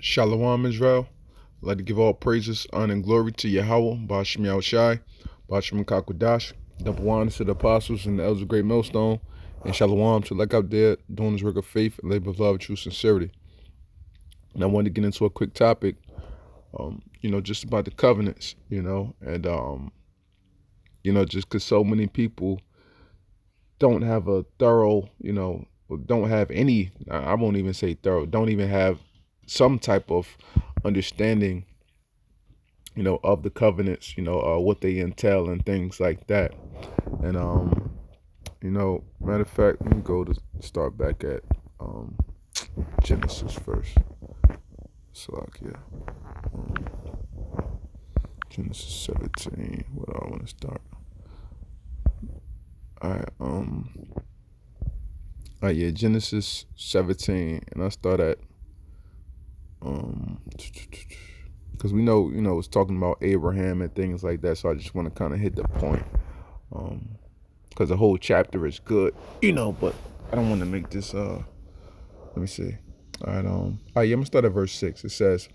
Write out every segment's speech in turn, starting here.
Shalom, Israel. I'd like to give all praises, honor, and glory to Yahweh, Bashim Yahushai, Bashim Kakwadash, double honor to the apostles and the elders of Great Millstone, and Shalom to like out there doing this work of faith and labor of love, true sincerity. And I wanted to get into a quick topic, just about the covenants, just because so many people don't have a thorough, don't have any, I won't even say thorough, don't even have some type of understanding of the covenants, what they entail and things like that. And matter of fact, let me go to start back at Genesis first. So Genesis 17. What do I want to start? Genesis 17, and I start at because we know, it's talking about Abraham and things like that. So I just want to kind of hit the point, because the whole chapter is good, but I don't want to make this. Let me see. All right. I'm gonna start at verse 6. It says,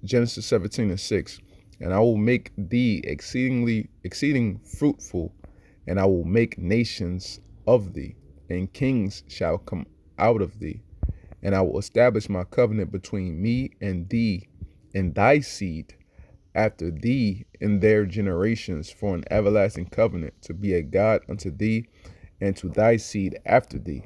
Genesis 17:6, and I will make thee exceeding fruitful, and I will make nations of thee, and kings shall come out of thee. And I will establish my covenant between me and thee and thy seed after thee in their generations for an everlasting covenant, to be a God unto thee and to thy seed after thee.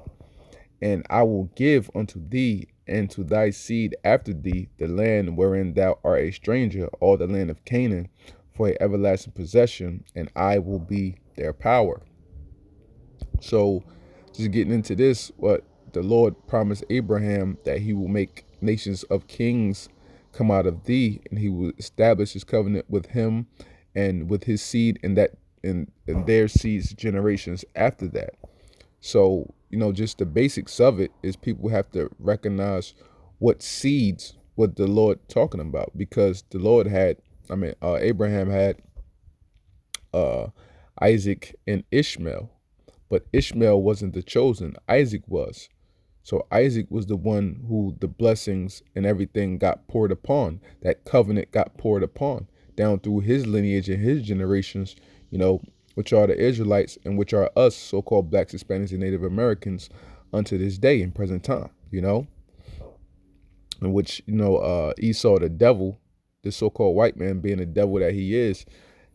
And I will give unto thee and to thy seed after thee the land wherein thou art a stranger, all the land of Canaan, for an everlasting possession, and I will be their power. So just getting into this, what the Lord promised Abraham, that he will make nations of kings come out of thee, and he will establish his covenant with him and with his seed, and that in their seeds generations after that. So, just the basics of it is people have to recognize what the Lord talking about, because the Lord had, Abraham had Isaac and Ishmael, but Ishmael wasn't the chosen. Isaac was. So Isaac was the one who the blessings and everything got poured upon. That covenant got poured upon down through his lineage and his generations, which are the Israelites and which are us, so-called blacks, Hispanics, and Native Americans unto this day in present time, in which, Esau, the devil, the so-called white man being the devil that he is,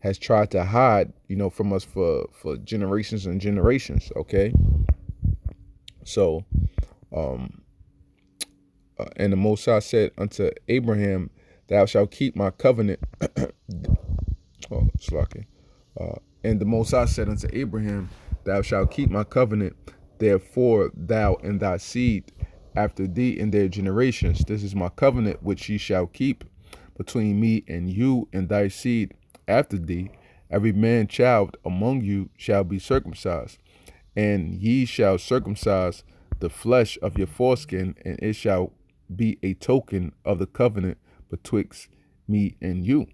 has tried to hide, from us for generations and generations, okay? So, and the Most High said unto Abraham, thou shalt keep my covenant. And the Most High said unto Abraham, thou shalt keep my covenant, therefore thou and thy seed after thee in their generations. This is my covenant which ye shall keep between me and you and thy seed after thee. Every man child among you shall be circumcised, and ye shall circumcise the flesh of your foreskin, and it shall be a token of the covenant betwixt me and you.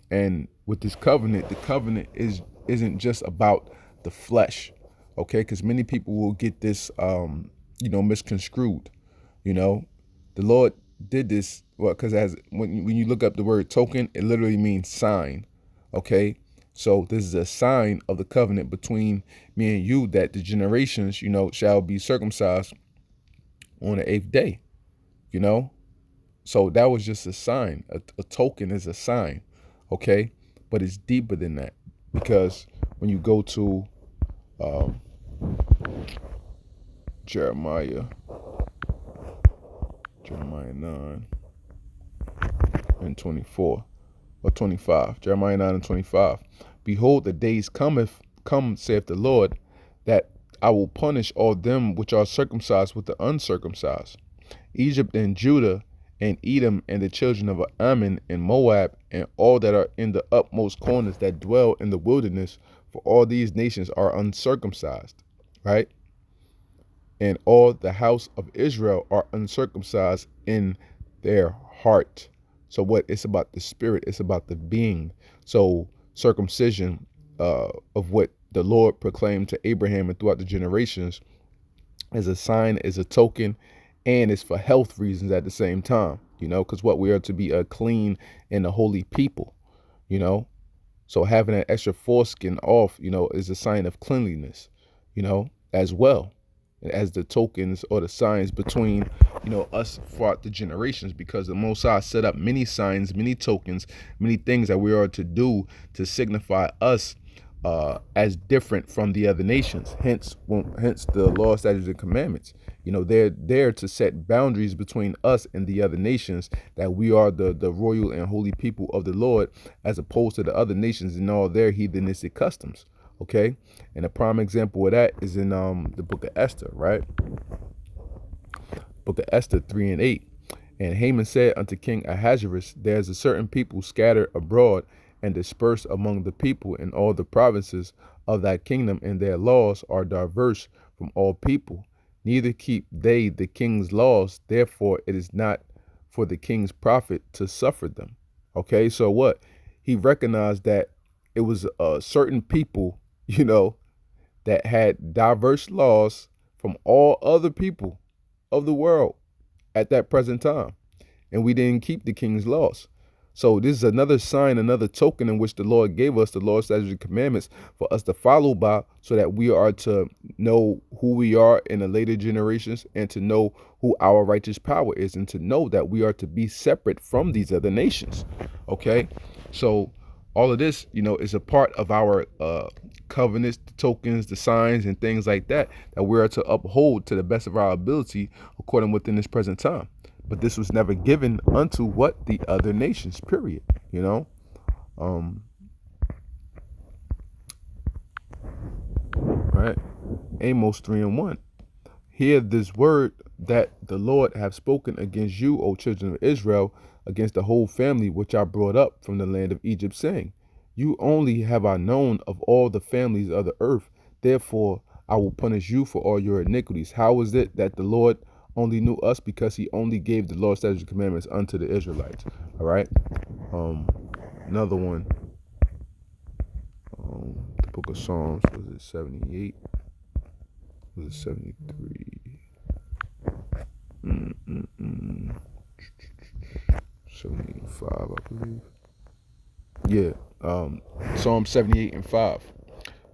And with this covenant, the covenant isn't just about the flesh, okay? Because many people will get this, misconstrued. The Lord did this, because when you look up the word token, it literally means sign, okay? So this is a sign of the covenant between me and you, that the generations, shall be circumcised on the eighth day, So that was just a sign. A token is a sign, okay? But it's deeper than that, because when you go to Jeremiah 9 and 24 or 25, Jeremiah 9 and 25. Behold, the days come, saith the Lord, that I will punish all them which are circumcised with the uncircumcised, Egypt and Judah and Edom and the children of Ammon and Moab and all that are in the utmost corners that dwell in the wilderness, for all these nations are uncircumcised, right? And all the house of Israel are uncircumcised in their heart. So what? It's about the spirit. It's about the being. So circumcision of what the Lord proclaimed to Abraham and throughout the generations is a sign, is a token, and it's for health reasons at the same time. because what we are to be a clean and a holy people, you know. So having that extra foreskin off, is a sign of cleanliness, as well as the tokens or the signs between, us throughout the generations, because the Most High set up many signs, many tokens, many things that we are to do to signify us as different from the other nations. Hence the law, statutes, and commandments. They're there to set boundaries between us and the other nations, that we are the royal and holy people of the Lord, as opposed to the other nations and all their heathenistic customs. Okay, and a prime example of that is in the book of Esther, right? Book of Esther 3:8. And Haman said unto King Ahasuerus, there is a certain people scattered abroad and dispersed among the people in all the provinces of that kingdom, and their laws are diverse from all people. Neither keep they the king's laws, therefore it is not for the king's profit to suffer them. Okay, so what? He recognized that it was certain people, that had diverse laws from all other people of the world at that present time, and we didn't keep the king's laws. So this is another sign, another token in which the Lord gave us, the Lord, statutes, and commandments for us to follow by, so that we are to know who we are in the later generations, and to know who our righteous power is, and to know that we are to be separate from these other nations. Okay, so all of this, is a part of our covenants, the tokens, the signs, and things like that, that we are to uphold to the best of our ability according within this present time. But this was never given unto what? The other nations, period. Right? Amos 3:1. Hear this word that the Lord have spoken against you, O children of Israel, against the whole family which I brought up from the land of Egypt, saying, you only have I known of all the families of the earth. Therefore, I will punish you for all your iniquities. How is it that the Lord only knew us? Because he only gave the law, statutes, and commandments unto the Israelites. All right. Another one. The book of Psalms, was it 78? Was it 73? 75, I believe. Yeah. Psalm 78:5.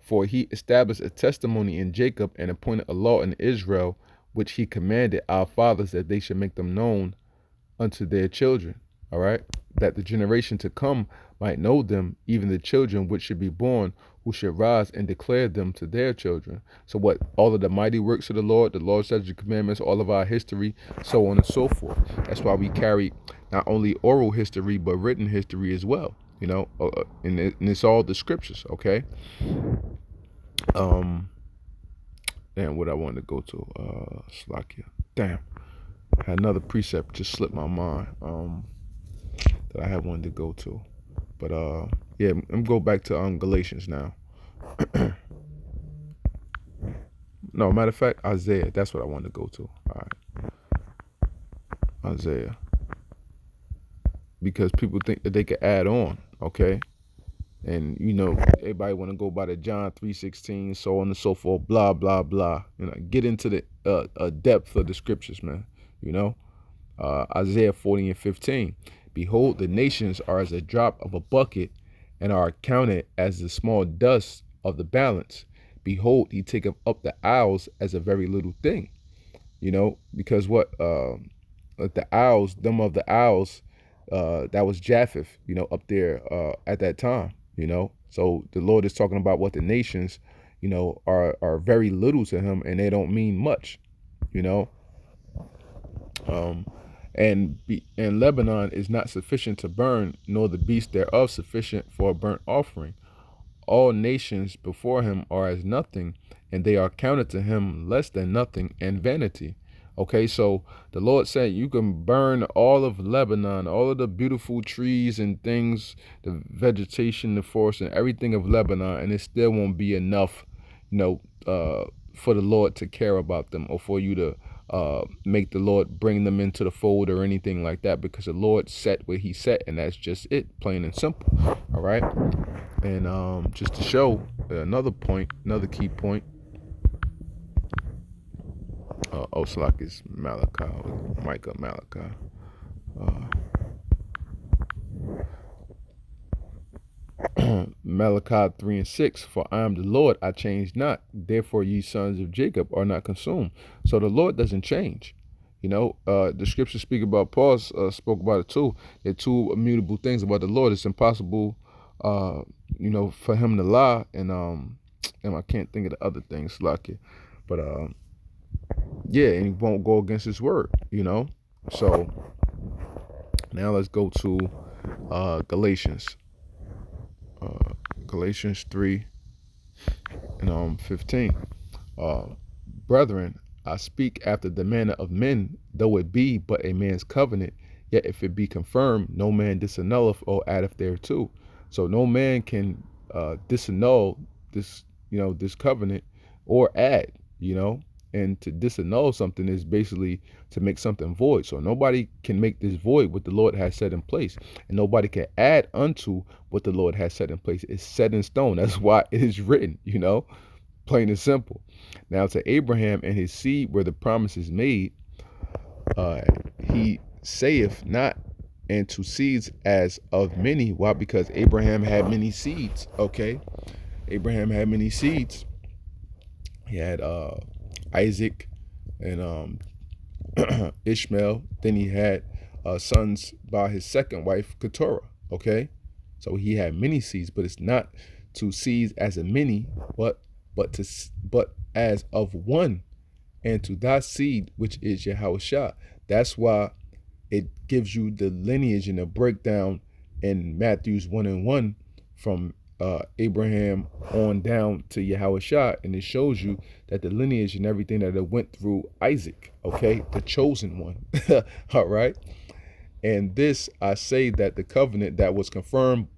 For he established a testimony in Jacob and appointed a law in Israel, which he commanded our fathers, that they should make them known unto their children. All right, that the generation to come might know them, even the children which should be born, who should rise and declare them to their children. So what? All of the mighty works of the Lord, statutes, and commandments, all of our history, so on and so forth. That's why we carry not only oral history but written history as well. And it's all the scriptures. Okay. And what I wanted to go to, Slakia. Damn, I had another precept just slipped my mind. That I had wanted to go to, but yeah, I'm gonna go back to Galatians now. No, matter of fact, Isaiah. That's what I wanted to go to. All right, Isaiah, because people think that they could add on. Okay. And everybody want to go by the John 3:16, so on and so forth, blah blah blah. Get into the depth of the scriptures, man. Isaiah 40:15. Behold, the nations are as a drop of a bucket, and are counted as the small dust of the balance. Behold, he taketh up the isles as a very little thing. Because what? The isles, them of the isles, that was Japheth. Up there at that time. So the Lord is talking about what the nations, are very little to him, and they don't mean much. And Lebanon is not sufficient to burn, nor the beast thereof sufficient for a burnt offering. All nations before him are as nothing, and they are counted to him less than nothing and vanity. Okay, so the Lord said you can burn all of Lebanon, all of the beautiful trees and things, the vegetation, the forest, and everything of Lebanon, and it still won't be enough, for the Lord to care about them, or for you to make the Lord bring them into the fold or anything like that, because the Lord set where he set, and that's just it, plain and simple. All right. And just to show another key point, Oslak is Malachi, Micah Malachi. Uh, Malachi 3 and 6, for I am the Lord, I change not. Therefore, ye sons of Jacob are not consumed. So the Lord doesn't change. The scriptures speak about, Paul spoke about it too. There are two immutable things about the Lord. It's impossible, uh, for him to lie. And I can't think of the other things like it. But yeah, and he won't go against his word. So now let's go to Galatians. Galatians 3 and 15. Uh, Brethren, I speak after the manner of men, though it be but a man's covenant, yet if it be confirmed, no man disannulleth or addeth thereto. So no man can disannul this covenant or add. And to disannul something is basically to make something void. So nobody can make this void what the Lord has set in place, and nobody can add unto what the Lord has set in place. It's set in stone. That's why it is written. Plain and simple. Now to Abraham and his seed where the promise is made, he saith not, and to seeds as of many. Why? Because Abraham had many seeds. Okay, Abraham had many seeds. He had Isaac and Ishmael. Then he had sons by his second wife, Keturah. Okay, so he had many seeds, but it's not to seeds as a many, but as of one, and to thy seed, which is Yahushua. That's why it gives you the lineage and the breakdown in Matthew's 1 and 1 from Abraham on down to Yahushua, and it shows you that the lineage and everything that it went through Isaac, okay, the chosen one. All right. And this I say that the covenant that was confirmed,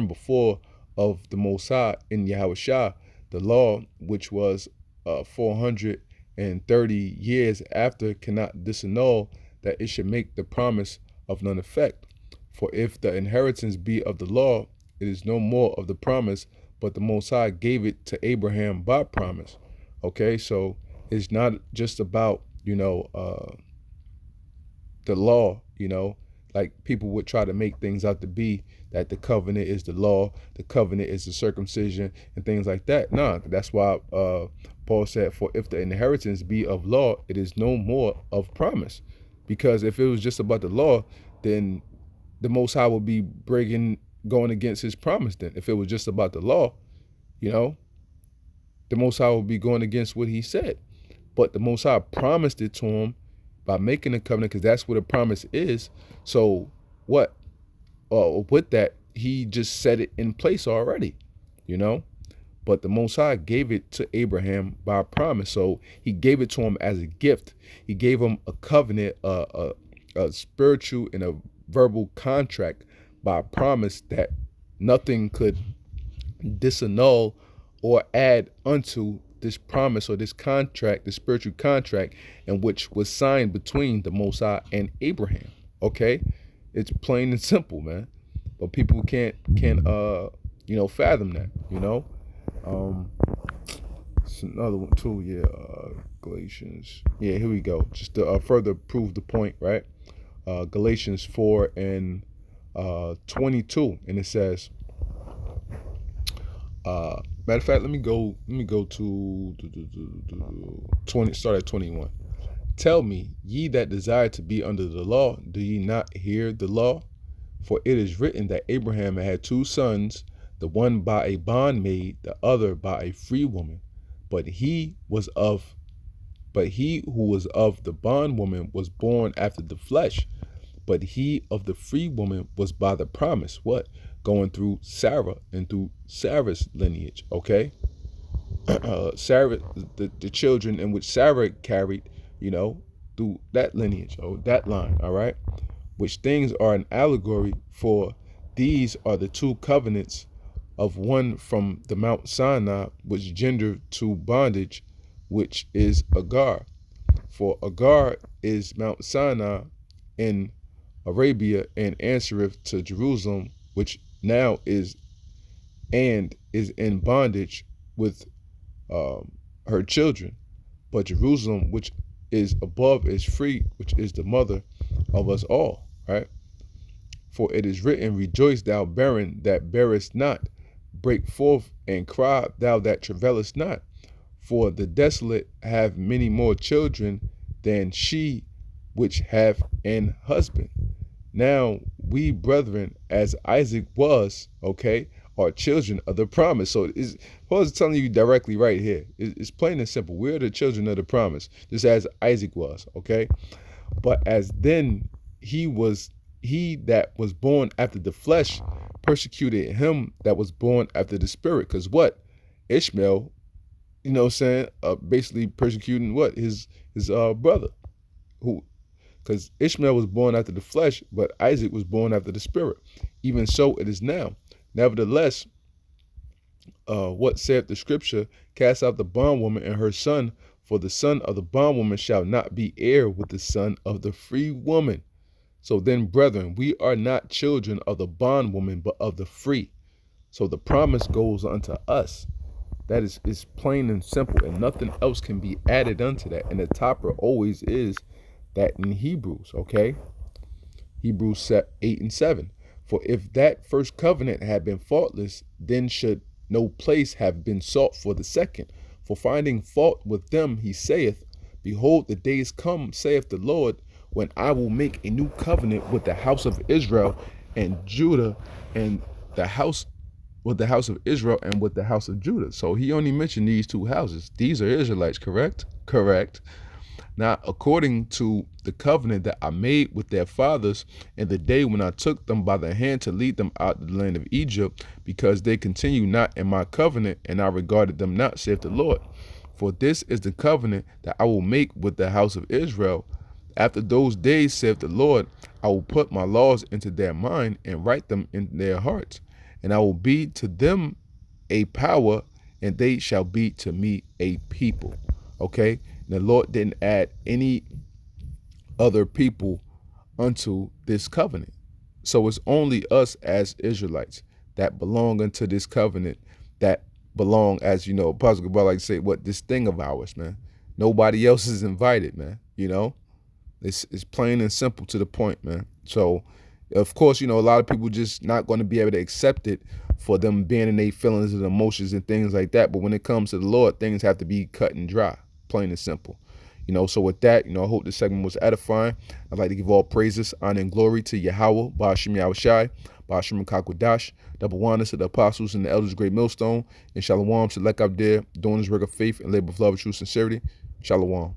before of the Most High in Yahushua, the law, which was 430 years after, cannot disannul that it should make the promise of none effect. For if the inheritance be of the law, it is no more of the promise, but the Most High gave it to Abraham by promise. Okay, so it's not just about, the law, like people would try to make things out to be that the covenant is the law, the covenant is the circumcision and things like that. No, that's why Paul said, for if the inheritance be of law, it is no more of promise. Because if it was just about the law, then the Most High would be going against his promise. Then if it was just about the law, the Most High would be going against what he said. But the Most High promised it to him by making a covenant, because that's what a promise is. So what? With that, he just set it in place already. But the Most High gave it to Abraham by promise. So he gave it to him as a gift. He gave him a covenant, a spiritual and a verbal contract by promise that nothing could disannul or add unto this promise or this contract, the spiritual contract, in which was signed between the Most High and Abraham. Okay, it's plain and simple, man. But people can't fathom that. It's another one too. Yeah, Galatians. Yeah, here we go. Just to further prove the point, right? Galatians 4 and 22, and it says. Matter of fact, let me go to 20. Start at 21. Tell me, ye that desire to be under the law, do ye not hear the law? For it is written that Abraham had two sons, the one by a bondmaid, the other by a free woman. But he who was of the bondwoman was born after the flesh, but he of the free woman was by the promise. What? Going through Sarah and through Sarah's lineage. Okay. Sarah, the children in which Sarah carried, through that lineage, that line. All right. Which things are an allegory for. These are the two covenants of one from the Mount Sinai, which gender to bondage, which is Agar. For Agar is Mount Sinai in Arabia, and answereth to Jerusalem, which now is in bondage with her children. but Jerusalem, which is above, is free, which is the mother of us all, right? For it is written, rejoice thou barren that bearest not, break forth and cry thou that travailest not, for the desolate have many more children than she which have an husband. Now we brethren, as Isaac was, okay, are children of the promise. So Paul is telling you directly right here. It's plain and simple. We're the children of the promise, just as Isaac was, okay? But as then he that was born after the flesh persecuted him that was born after the spirit. Because what? Ishmael, you know what I'm saying, basically persecuting what? His brother. Who? Because Ishmael was born after the flesh, but Isaac was born after the spirit. Even so it is now. Nevertheless, what saith the scripture? Cast out the bondwoman and her son, for the son of the bondwoman shall not be heir with the son of the free woman. So then, brethren, we are not children of the bondwoman, but of the free. So the promise goes unto us. That is plain and simple, and nothing else can be added unto that. And the topper always is that in Hebrews, okay? Hebrews 8 and 7. For if that first covenant had been faultless, then should no place have been sought for the second. For finding fault with them, he saith, behold, the days come, saith the Lord, when I will make a new covenant with the house of Israel and Judah, and the house with the house of Israel and with the house of Judah. So he only mentioned these two houses. These are Israelites, correct? Correct. Now, according to the covenant that I made with their fathers in the day when I took them by the hand to lead them out of the land of Egypt, because they continue not in my covenant, and I regarded them not, saith the Lord. For this is the covenant that I will make with the house of Israel. After those days, saith the Lord, I will put my laws into their mind and write them in their hearts. And I will be to them a power, and they shall be to me a people. Okay? And the Lord didn't add any other people unto this covenant. So it's only us as Israelites that belong unto this covenant, that belong, as you know, Apostle Gabriel like to say, what, this thing of ours, man. Nobody else is invited, man. You know? It's plain and simple to the point, man. So, of course, you know, a lot of people just not going to be able to accept it for them being in their feelings and emotions and things like that. But when it comes to the Lord, things have to be cut and dry, plain and simple. You know, so with that, you know, I hope this segment was edifying. I'd like to give all praises, honor, and glory to Yahweh, Ba'ashim Yahushai, Ba'ashim Kakwadash, double honors to the apostles and the elders, great millstone, and Shalom, select out there, doing this work of faith and labor of love with true sincerity. Shalom.